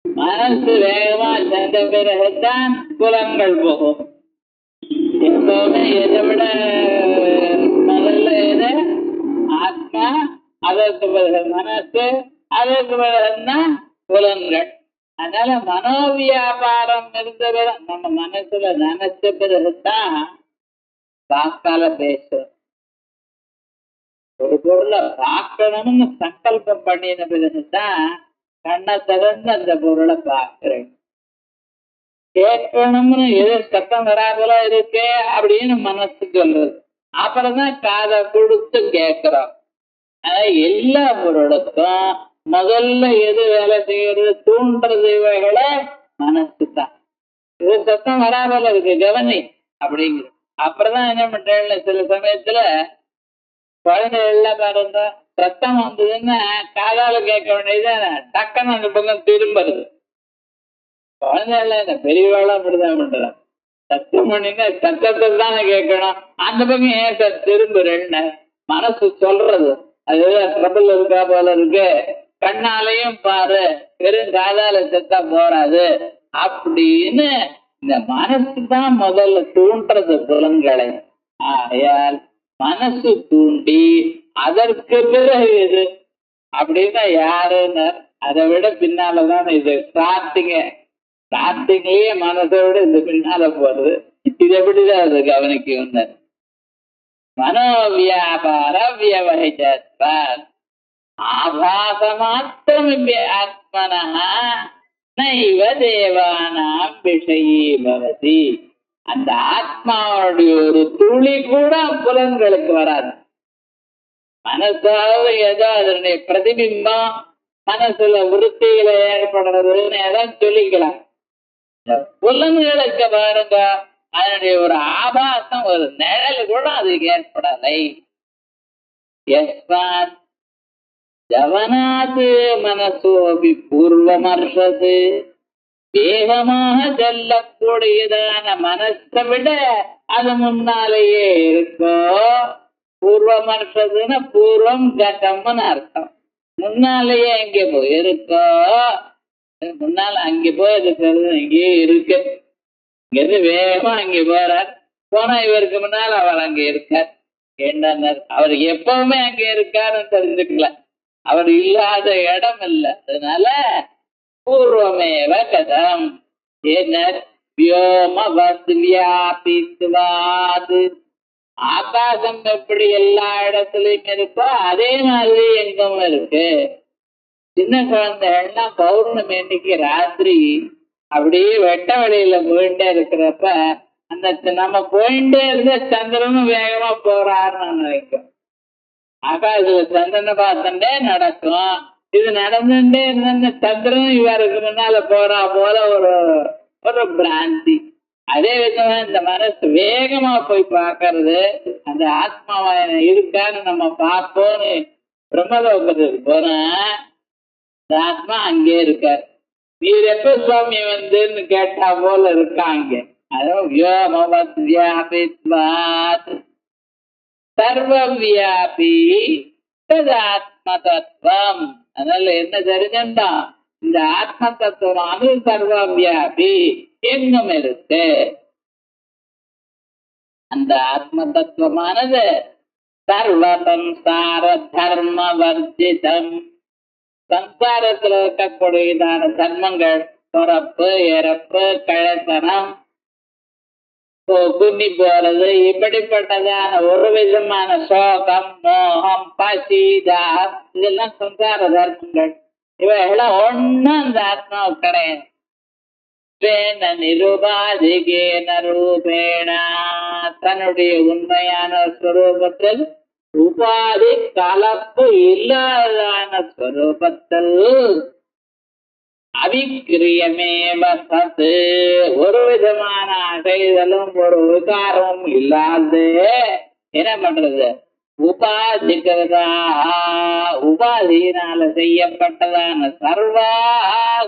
மனசு வேகமா சென்ற பிறகுதான் புலன்கள் போகும். எப்பவுமே இதை விட முதல்ல எது? ஆத்மா, அதற்கு பிறகு மனசு, அதற்கு பிறகுதான் புலன்கள். அதனால மனோவியாபாரம் இருந்த நம்ம மனசுல நினைச்ச பிறகுதான் வாக்கால பேசுறோம். ஒரு பொருளை பார்க்கணும்னு சங்கல்பம் பண்ணின பிறகுதான் கண்ணை திறந்து அந்த பொருளை பார்க்கிறேன். கேட்கணும்னு எது சத்தம் வராதலா இருக்கே அப்படின்னு மனசு சொல்றது. அப்புறம்தான் காதை கொடுத்து கேட்கிறோம். எல்லா பொருளுக்கும் முதல்ல எது வேலை செய்யறது, தூண்டுறது இவைகளை மனசு தான். இது சத்தம் வராதல இருக்கு கவனி அப்படிங்கிற. அப்புறம்தான் என்ன பண்றேன், சில சமயத்துல குழந்தைகள்லாம் பாருங்க, சத்தம் வந்ததுன்னா காதால கேட்க வேண்டியது டக்குன்னு அந்த பக்கம் திரும்புறது. குழந்தைகள்லாம் இந்த பெரியவாளும் அப்படிதான் பண்றாங்க. சத்தம் பண்ணினா சத்தத்தை தானே கேட்கணும், அந்த பக்கம் ஏன் சார் திரும்புறேன்னு மனசு சொல்றது. அது ட்ரபிள் இருக்கா போல இருக்கு, கண்ணாலையும் பாரு, வெறும் காதால செத்தா போறாது அப்படின்னு இந்த மனசு தான் முதல்ல தூண்டுறது புலன்களை. ஆகையால் மனசு தூண்டி அதற்கு பிறகு இது அப்படின்னா யாருன்னு அதை விட பின்னாலதான் இது ஸ்டார்டிங்லயே மனசை விட இது பின்னால போறது. இது எப்படிதான் அது கவனிக்கும். மனோவியாபார வியவஹிதத்வாத் ஆபாச மாத்திரம் ஆத்மனா நைவ தேவானாம் விஷயீ பவதி. அந்த ஆத்மாவுடைய ஒரு துளி கூட புலன்களுக்கு வராது. மனசாவது ஏதோ அதனுடைய பிரதிபிம்பம், மனசுல விருத்தியில ஏற்படுறதுன்னு ஏதாவது சொல்லிக்கலாம். புலன்களுக்கு பாருங்க, அதனுடைய ஒரு ஆபாசம், ஒரு நிழல் கூட அதுக்கு ஏற்படலை. யஸ்மாத் ஜவனாது மனசோபி பூர்வமர்ஷது, வேகமாக செல்லக்கூடியதான மனசை விட அது முன்னாலேயே இருக்கோ. பூர்வமர்ஷதுன்னா பூர்வம் கட்டம்னு அர்த்தம். முன்னாலேயே எங்கே போய் இருக்கோ, முன்னால அங்கே போய் இருக்கிறது இங்கேயே இருக்கு. இங்கிருந்து வேகமா அங்கே போறார், போனா இவருக்கு முன்னால் அவர் அங்கே இருக்கார். என்ன அவர் எப்பவுமே அங்கே இருக்காருன்னு தெரிஞ்சுக்கல, அவர் இல்லாத இடம் இல்லை. அதனால பூர்வமேவ கதம் வியாபித்துவாது. ஆகாசம் எப்படி எல்லா இடத்துலயும் இருக்கோ அதே மாதிரி எங்கும் இருக்கு. சின்ன குழந்தைகள்னா பௌர்ணமி அன்னைக்கு ராத்திரி அப்படியே வெட்ட வெளியில போயிட்டே இருக்கிறப்ப அந்த நம்ம போயிட்டே இருந்த சந்திரனும் வேகமா போறாருன்னு நினைக்கும். ஆகாசத்துல சந்திரனை பார்த்துட்டே நடக்கும். இது நடந்துட்டே இருந்த சந்திரனும் இவருக்கு முன்னால போறா போல ஒரு பிராந்தி. அதே விதமா இந்த மனசு வேகமா போய் பார்க்கறது, அந்த ஆத்மாவா இருக்கான்னு நம்ம பார்ப்போம்னு பிரம்மலோகத்துக்கு போனா இந்த ஆத்மா அங்கே இருக்காரு. நீர் எப்ப சுவாமி வந்துன்னு கேட்டா போல இருக்காங்க. சர்வவியாபி ஆத்ம தத்துவம். அதனால என்ன தெரிஞ்சா, இந்த ஆத்ம தத்துவமானது சர்வவியாபி, எங்கும் இருக்கு. அந்த ஆத்ம தத்துவமானது சர்வ சம்சார தர்ம வர்ஜிதம். சம்சாரத்தில் இருக்கக்கூடியதான தர்மங்கள், பிறப்பு, இறப்பு, கழத்தனம், குன்னி போறது, இப்படிப்பட்டதான ஒரு விதமான சோகம், மோகம், பசி, தாகம், இதெல்லாம் சம்சார தர்மங்கள். இவையெல்லாம் ஒன்னும் அந்த ஆத்மாவுக்கு கிடையாது. நிருபாதிகேன ரூபேண, தன்னுடைய உண்மையான ஸ்வரூபத்தில் உபாதி கலப்பு இல்லாதான ஸ்வரூபத்தில் அவிக்கிரியமேவ சத்து, ஒரு விதமான அசைதலும் ஒரு விகாரமும் இல்லாது என்ன பண்றது? உபாதிக்கிறதா, உபாதியினால செய்யப்பட்டதான சர்வா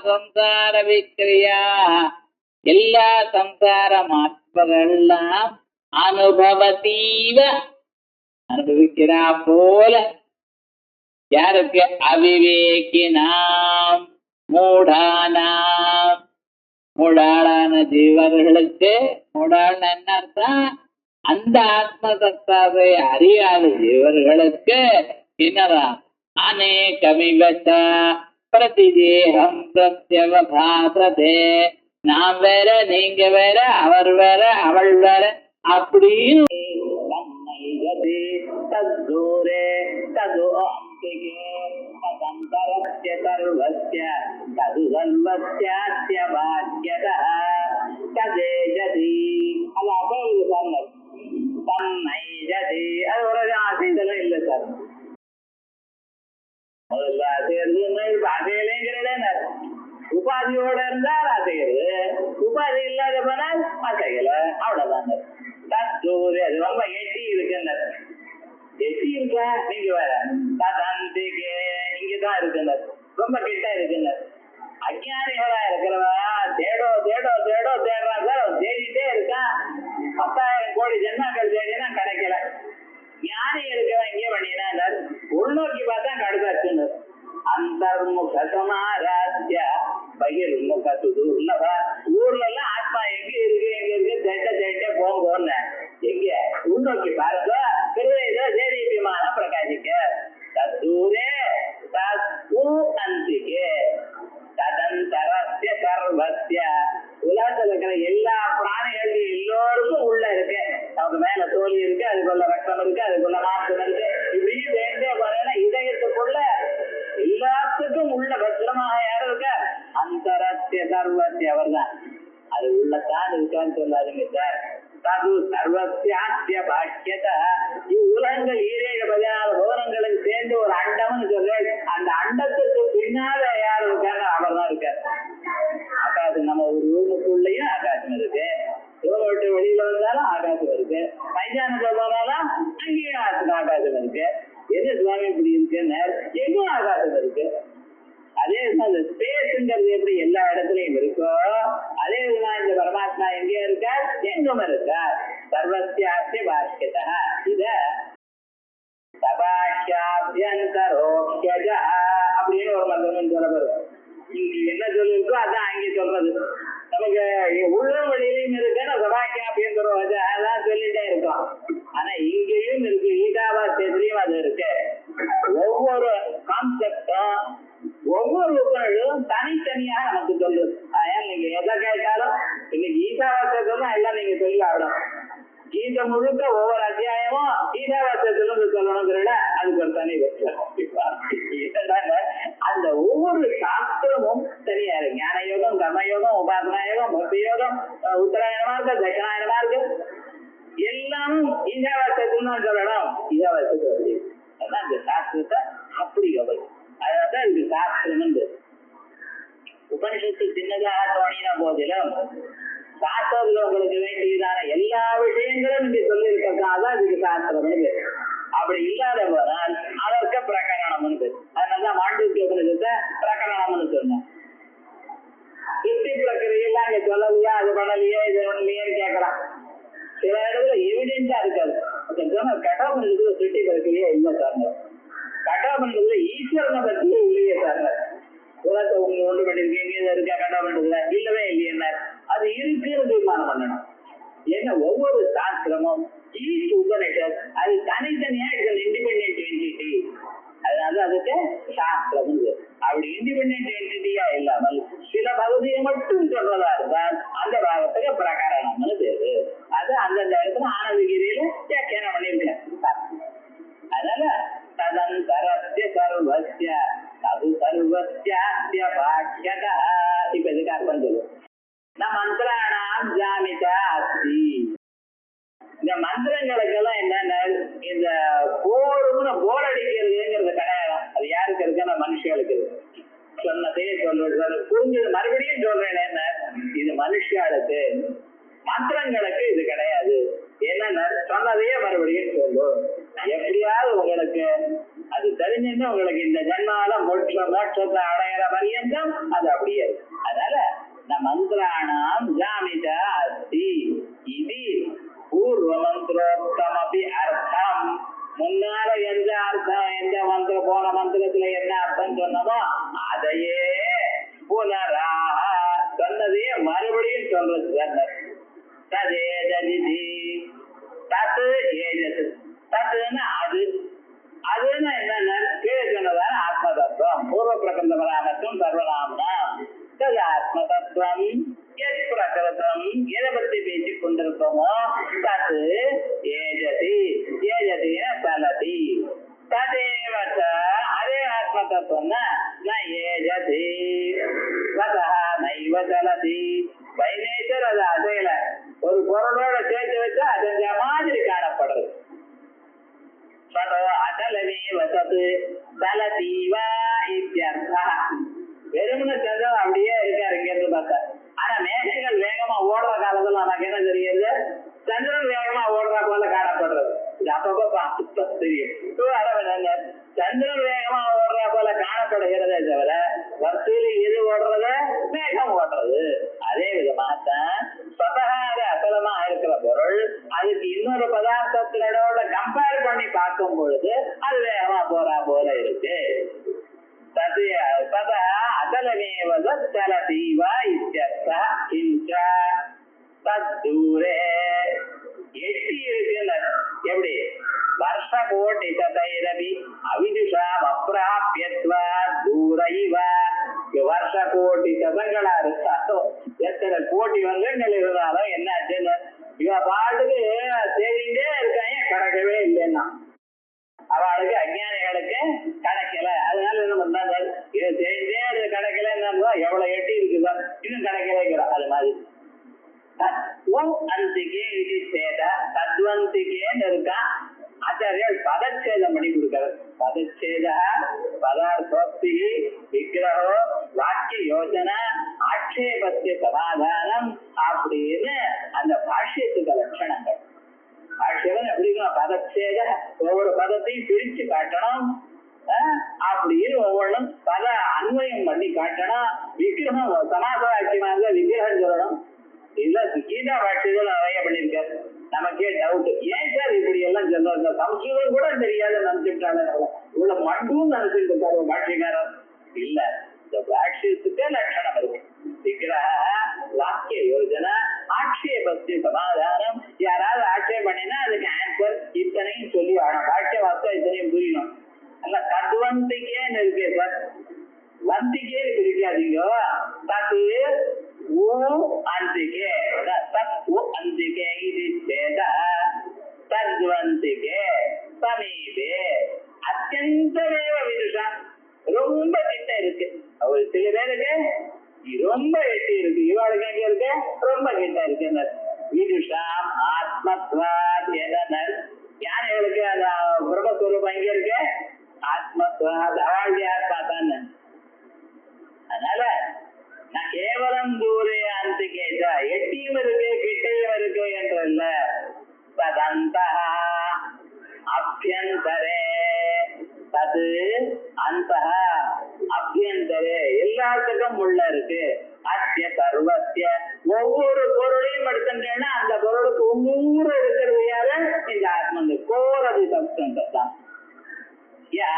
சம்சார விக்கிரியா, எல்லா சம்சார மாற்றங்கள்லாம் அனுபவத்தீவ அனுபவிக்கிறா போல. யாருக்கு? அவிவேகினாம், மூடானாம், மூடாளான ஜீவர்களுக்கு. மூடாள்னு என்ன அர்த்தம்? அந்த ஆத்ம சத்தாவை அறியாத ஜீவர்களுக்கு என்னதா? அநேகமிவச்ச பிரதிதேகம் பிரத்யவபாசதே, நாம் வேற, நீங்க வேற, அவர் வேற, அவள் வேற அப்படின்னு தூரே தது ததந்தரஸ்ய சர்வஸ்ய தது சர்வஸ்யாஸ்ய பாக்யதः ததேஜதி. அது அப்படி சொன்னது. தன்னைஜதி, அது ஒரு ஆசைதெல்லாம் இல்லை சார். முதல்ல அசைகிறது அசையலைங்கிறதே உபாதியோட இருந்தால் அசைகிறது, உபாதி இல்லாத போனால் அசையல, அவ்வளவுதாங்க. தூரே, அது ரொம்ப எட்டி இருக்குன்னு எட்டி இருக்கா, நீங்க வேற தந்திக்கு இங்கதான் இருக்குன்னு ரொம்ப கிட்ட இருக்குன்னு. அஜ்ஞானிகளா இருக்கிறவா தேடோ தேடோ தேடோ தேடுறாங்க, தேடிட்டே இருக்கா. 10,000 கோடி ஜென்மாக்கள் தேடினா கிடைக்கல. ஞானி இருக்கிறவன் இங்கே பண்ணினா உள்நோக்கி பார்த்தா கடுதாச்சுன்னு. அந்தர்முக சமாராத்ய பகிர்முக சுதூர்ணவா. ஊர்ல எல்லாம் ஆத்மா எங்க இருக்கு எங்க இருக்கு தேட்ட தேட்ட போங்கன்னு. எங்க உள்நோக்கி பாருங்க, தேதீபியமான பிரகாசிக்க. தூரே அந்திக்கே ததந்தரஸ்ய சர்வஸ்ய. உலகத்துல இருக்கிற எல்லா பிராணிகளுக்கும் எல்லோருக்கும் உள்ள இருக்கு. அவங்க மேல தோல் இருக்கு, அதுக்குள்ள ரத்தம் இருக்கு, அதுக்குள்ள மாசம் இருக்கு. இப்படி வேண்டே பாருன்னா இதயத்துக்குள்ள எல்லாத்துக்கும் உள்ள பத்திரமாக யாரும் இருக்க? அந்தரஸ்ய சர்வஸ்ய, அவர் தான். அது உள்ளத்தான் இருக்கான்னு சொல்லாதுங்க சார். தது சர்வஸ்யாஸ்ய பாக்கியத. இவ்வுலகங்கள் 16 புவனங்களுக்கு சேர்ந்து ஒரு அண்டம்னு சொல்ற. அந்த அண்டத்துக்கு பின்னால யாரு இருக்காங்க? அவர் தான் இருக்காரு. ஆகாசம் நம்ம ஒரு ரூமுக்குள்ளேயும் ஆகாசம் இருக்கு, ரூம் விட்டு வெளியில வந்தாலும் ஆகாசம் இருக்கு, மைதானத்துல போனாலும் அங்கேயும் ஆகாசம் இருக்கு. எது சுவாமி இப்படி இருக்குன்னு எங்கும் ஆகாசம் இருக்கு. அதே அந்த ஸ்பேஸ்ங்கிறது எப்படி எல்லா இடத்துலயும் இருக்கோ அதே விதமா இந்த பரமாத்மா எங்கே இருக்கார்? எங்கும் இருக்கார். சர்வஸ்யாஸ்ய பாஷ்யதः. இத சபாஷ்யாப்யந்தரோக்யஜ அப்படின்னு ஒரு மந்திரம் சொல்லப்படுது. இங்க என்ன சொல்லிருக்கோ அதான் அங்கே சொல்றது. நமக்கு உள்ள வழியிலையும் இருக்கு, சபாக்கியாபியந்தரோஜ அதான் சொல்லிட்டே இருக்கோம். ஆனா இங்கேயும் இருக்கு, ஈகாவாசியத்திலையும் அது இருக்கு. ஒவ்வொரு கான்செப்டும் ஒவ்வொரு உபநிஷதும் தனித்தனியா நமக்கு சொல்லுது. அதனால நீங்க எதை கேட்டாலும் இன்னைக்கு ஈசாவாசியத்துல எல்லாம் நீங்க சொல்லி ஆகணும். கீதை முழுக்க ஒவ்வொரு அத்தியாயமும் ஈசாவாசியத்துல சொல்லணுங்கிறத அதுக்கு ஒரு தனி அந்த ஒவ்வொரு சாஸ்திரமும் தனியா இருக்கு. ஞான யோகம், கர்மயோகம், உபாசனா யோகம், பக்தி யோகம், உத்தராயணமா இருக்கு, தட்சிணாயணமா இருக்கு, எல்லாமும் ஈசாவாசியத்துல தான் சொல்லணும். ஈசாவாசியத்துல அதான் இந்த சாஸ்திரத்தை அப்படி கவலை. அதான் இது சாஸ்திரம். உபனிஷத்து சின்னதாக தோணின போதிலும் சாஸ்திரத்துல உங்களுக்கு வேண்டியதான எல்லா விஷயங்களும் நீங்க சொல்லி இருக்கதான் இதுக்கு சாஸ்திரம். அப்படி இல்லாத போனால் அதற்கு பிரகரணம். அதனாலதான் மாண்டூக்கிய உபனிஷத்தை பிரகரணம்னு சொன்னோம். சுத்தி பிரக்கிரியெல்லாம் இங்க சொல்லலையா, அது பண்ணலையே, இது பண்ணலையேன்னு கேட்கலாம். சில இடத்துல எவிடென்ஸா இருக்காது. கட்டோபனிஷத்துல சுட்டி பிரக்கிரியே இல்லை சார்ந்த. கட்டோபனிஷத்துல ஈஸ்வரனை பற்றியே இல்லையே சார்ந்த. உலகத்தை உங்க ஒன்று பண்ணிருக்கீங்க இருக்கா கட்டோபனிஷத்துல? இல்லவே இல்லையே. என்ன அது இருக்குன்னு தீர்மானம் பண்ணணும். ஏன்னா ஒவ்வொரு சாஸ்திரமும் ஈச் உபனிஷத் அது தனித்தனியா இண்டிபெண்டன்ட் என்டிட்டி. அதனால அதுக்கு சாஸ்திரம். அப்படி இண்டிபெண்டன்ட் என்டிட்டியா இல்லாமல் சில பகுதியை மட்டும் சொல்றதா இருந்தால் அந்த பாகத்துக்கு பிரகரணம்னு பேரு. அது அந்தந்த இடத்துல ஆனந்தகிரியில வியாக்கியானம் பண்ணிருக்கேன். அதனால ததந்தரஸ்ய சர்வஸ்ய தது சர்வஸ்யாஸ்ய பாக்யதः. இப்ப இதுக்கு அர்த்தம் சொல்லுவோம். மந்திராணாம் ஜாமிதா அஸ்தி. இந்த மந்திரங்களுக்கெல்லாம் என்னன்னா இந்த போர்னு போர் அடிக்கிறதுங்கிறது கிடையாது. அது யாருக்கு இருக்குன்னா மனுஷங்களுக்கு இருக்கு. சொன்னதே சொல்றது புரிஞ்சது மறுபடியும் சொல்றேன். என்ன இது மனுஷாளுக்கு, மந்திரங்களுக்கு இது கிடையாது. என்ன சொன்னதையே மறுபடியும் சொல்லும். எப்படியாவது உங்களுக்கு அது தெரிஞ்சுன்னு உங்களுக்கு இந்த ஜென்மால மோட்சத்தை அடையிற பரியந்தம் அது அப்படியே. அதனால இந்த மந்திராணாம் ஜாமிதா அஸ்தி இது பூர்வ மந்திரோக்தமபி அர்த்தம். முன்னால எந்த அர்த்தம், எந்த மந்திரம் போன மந்திரத்துல என்ன அர்த்தம் சொன்னதோ அதையே புனராக சொன்னதையே மறுபடியும் சொல்றது. ததேஜதி தத்து ஏஜது. தத்துன்னா அது, அதுன்னா என்னன்னா கீழே சொன்னதான ஆத்ம தத்துவம். பூர்வ பிரகந்த பராமத்துவம் சர்வநாமம். தது ஆத்ம தத்துவம் எத் பிரகிருதம் எதை பத்தி பேசிக் கொண்டிருக்கோமோ தத்து ஏஜதி. ஏஜதின சலதி. ததேவ அதே ஆத்ம தத்துவம்னா ஏஜதி ததா நைவ சலதி. பை நேச்சர் அது அசையல. ஒரு பொருளோட சேர்த்து வச்சா அது மாதிரி காணப்படுறது. அடலமே வசது தலதீவா இத்தியர்த்தா. வெறுமனே சந்திரன் அப்படியே இருக்காரு இங்க இருந்து பார்த்தா. ஆனா மேகங்கள் வேகமா ஓடுற காலத்துல நமக்கு என்ன தெரியுது? சந்திரன் வேகமா ஓடுற போல காணப்படுறது. இது அப்பப்ப தெரியும். சந்திரன் வேகமா ஓடுற போல காணப்படுகிறதே தவிர வசூலி எது ஓடுறது? மேகம் ஓடுறது. அதே விதமாகத்தான் சொதகாத அசலமா இருக்கிற பொருள் அதுக்கு இன்னொரு பதார்த்தத்தினோட கம்பேர் பண்ணி பார்க்கும் பொழுது அது வேகமா போறா போல இருக்கு. அசலமேவ தலதீவா இத்யர்த்தா. கிஞ்ச தூரே எட்டி இருக்குன்னு எப்படி வருஷ கோட்டி ததைரபி அவிதுஷாம் அப்ராப்யத்வா தூரைவா. வருஷ கோட்டி சதங்களா இருந்தாலும் எத்தனை கோட்டி வருடங்கள் இருந்தாலும் என்ன ஆச்சுன்னு இவ பாட்டுக்கு தேடிட்டே இருக்காங்க, கிடைக்கவே இல்லைன்னா அவளுக்கு அஞ்ஞானிகளுக்கு கிடைக்கல. அதனால என்ன பண்ணாங்க, இதை தேடிட்டே அது கிடைக்கல. எவ்வளவு எட்டி இருக்குதா இன்னும் கிடைக்கவே. அது மாதிரி அந்திகே இது சேத தத்வந்திகேன்னு இருக்கா. ஆச்சாரியால் பதச்சேதம் பண்ணி கொடுக்கிறது. பதச்சேத பதார்த்தோக்தி விக்கிரகோ வாக்கிய யோசனை ஆட்சேபத்திய சமாதானம் அப்படின்னு அந்த பாஷ்யத்துக்கு லட்சணங்கள். பாஷ்யம் எப்படின்னா பதச்சேத ஒவ்வொரு பதத்தையும் பிரிச்சு காட்டணும் அப்படின்னு ஒவ்வொன்றும் பல அன்வயம் பண்ணி காட்டணும். விக்கிரகம் சமாச வாக்கியமாக விக்கிரகம் சொல்லணும். இல்ல கீதா பாஷ்யத்தில் நிறைய பண்ணிருக்காரு. நமக்கே டவுட், ஏன் சார் இப்படி எல்லாம் சொல்றாங்க? சம்ஸ்கிருதம் கூட தெரியாத நினைச்சுட்டாங்க, இவ்வளவு மட்டும் நினைச்சிட்டு இருக்காரு பாஷ்யக்காரர். இல்ல, இந்த பாஷ்யத்துக்கே லட்சணம் இருக்கு. விக்கிரக வாக்கிய யோஜனை ஆட்சேபத்திய சமாதானம். யாராவது ஆட்சேபம் பண்ணினா அதுக்கு ஆன்சர் இத்தனையும் சொல்லி ஆகணும். பாஷ்ய வார்த்தை இத்தனையும் புரியணும். அல்ல தத்வந்திகேன்னு இருக்கே சார், வந்திகே இருக்காதீங்க. தத்து அந்திகே அந்திகே இது சேத தத்வந்திகே சமீபே அத்தியந்தமேவ விதுஷா. ரொம்ப கிட்ட இருக்கு. ஒரு சில பேருக்கு ரொம்ப எட்டி இருக்கு, இவாளுக்கு எங்க இருக்கு ரொம்ப கிட்ட இருக்கு. விதுஷாம் ஆத்மத்வாத் எதனர் ஞானிகளுக்கு அந்த பிரம்மஸ்வரூபம் எங்க இருக்கு? ஆத்மத்வாத், அவளுடைய ஆத்மா தானே. அதனால நான் கேவலம் தூரே அந்திகேஜா எட்டியும் இருக்கு கிட்டையும் இருக்கு என்றல்ல. ததந்த அபியந்தரே தது அந்த அபியந்தரே எல்லாத்துக்கும் உள்ள இருக்கு. அத்திய சர்வத்திய ஒவ்வொரு பொருளையும் எடுத்துட்டேன்னா அந்த பொருளுக்கு ஒவ்வொரு இருக்கிறது யாரு? இந்த ஆத்மந்து கோரது சப்தம்.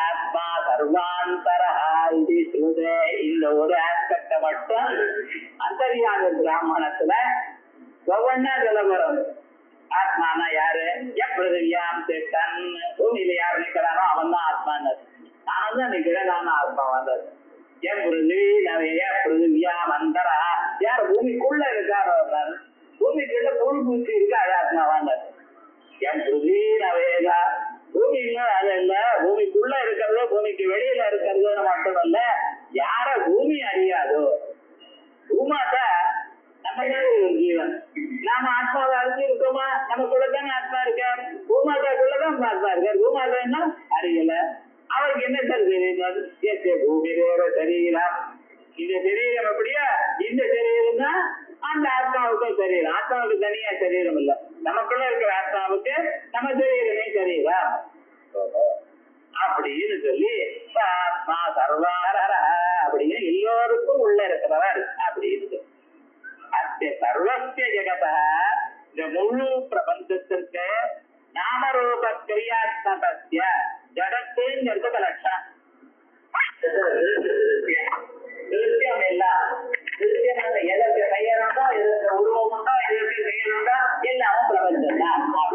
ஆத்மா சர்வாந்தரா இது ஸ்ருதே. இந்த ஒரு ஆஸ்பெக்ட மட்டும் அந்தரியான பிராமணத்துல ஒவ்வொன்னா சொல்ல வரும். ஆத்மானா யாரு? பிருதிவியாம் திட்டன். பூமியில யார் நிக்கிறானோ அவன் தான் ஆத்மான்னு. நான் தான் நிக்கிறேன், நான் ஆத்மா வந்தது. பிருதிவி நவைய பிருதிவியாம் அந்தரா. யார் பூமிக்குள்ள இருக்காரோ பூமிக்குள்ள புழு பூச்சி இருக்கு, அது ஆத்மா வந்தது. பிருதிவி நவேதா. பூமி இல்ல, அது இல்ல, பூமிக்குள்ள இருக்கிறதோ பூமிக்கு வெளியில இருக்கிறதோ மட்டும் இல்ல, யார பூமி அறியாதோ பூமாதா நம்ம ஒரு ஜீவன். நாம ஆத்மாவை அறிஞ்சு இருக்கோமா? நமக்குள்ளதானே ஆத்மா இருக்கார். பூமாதாக்குள்ளதான் ஆத்மா இருக்கார். பூமாதா என்ன அறியல. அவருக்கு என்ன சார் தெரியும்? பூமி வேற சரீரம் இந்த சரீரம் எப்படியா இந்த சரீரம் தான் அந்த ஆத்மாவுக்கும் சரீரம். ஆத்மாவுக்கு தனியா சரீரம் இல்ல, நமக்குள்ள இருக்கிற ஆத்மாவுக்கு நம்ம சரீரமே சரீரம் அப்படின்னு சொல்லி ஆத்மா சர்வாரஹ அப்படின்னு எல்லோருக்கும் உள்ள இருக்கிறவர் அப்படின்னு. அத்திய சர்வஸ்ய ஜெகதா இந்த முழு பிரபஞ்சத்திற்கு நாமரூப கிரியாத்மகஸ்ய ஜகத்துங்கிறதுக்கு லட்சணம். திருத்தியம் எல்லாம் திருத்தியம்